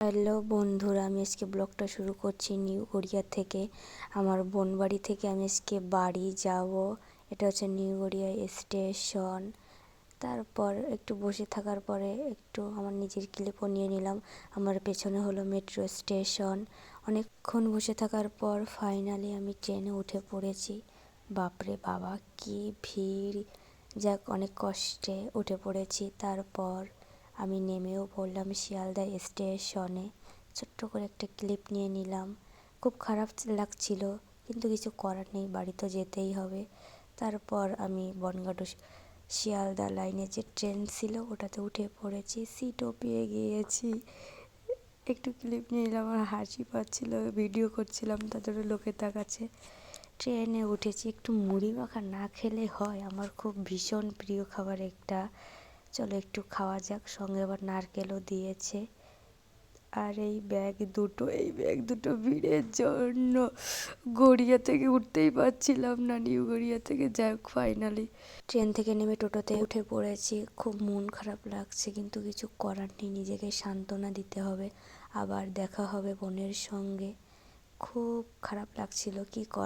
Hello বন্ধুরা, আমি আজকে ব্লগটা শুরু করছি নিউ গড়িয়া থেকে। আমার বোন বাড়ি থেকে আমি আজকে বাড়ি যাব। এটা হচ্ছে নিউ গড়িয়া স্টেশন। তারপর একটু বসে থাকার পরে একটু আমার নিজের ক্লিপও নিয়ে নিলাম। আমার পেছনে হলো মেট্রো স্টেশন। অনেকক্ষণ বসে থাকার পর ফাইনালি আমি ট্রেনে উঠে পড়েছি। বাপরে বাবা, কি ভিড়! যাক, অনেক কষ্টে উঠে পড়েছি। তারপর আমি নেমেও পড়লাম শিয়ালদা স্টেশনে। ছোট্ট করে একটা ক্লিপ নিয়ে নিলাম। খুব খারাপ লাগছিল, কিন্তু কিছু করার নেই, বাড়ি তো যেতেই হবে। তারপর আমি বনগাঁ শিয়ালদা লাইনে যে ট্রেন ছিল ওটাতে উঠে পড়েছি, সিটও পেয়ে গিয়েছি। একটু ক্লিপ নিয়ে নিলাম, আমার হাসি পাচ্ছিল, ভিডিও করছিলাম, তাদেরও লোকের তাকাচ্ছে। ট্রেনে উঠেছি, একটু মুড়ি মাখা না খেলে হয়? আমার খুব ভীষণ প্রিয় খাবার একটা। চলো একটু খাওয়া যাক। সঙ্গে আবার নারকেলও দিয়েছে। আর এই ব্যাগ দুটো ভিড়ের জন্য গড়িয়া থেকে উঠতেই পারছিলাম না, নিউ গড়িয়া থেকে। যাই হোক, ফাইনালি ট্রেন থেকে নেমে টোটোতে উঠে পড়েছি। খুব মন খারাপ লাগছে, কিন্তু কিছু করার নেই, নিজেকে সান্ত্বনা দিতে হবে। আবার দেখা হবে বোনের সঙ্গে। খুব খারাপ লাগছিল, কি করার।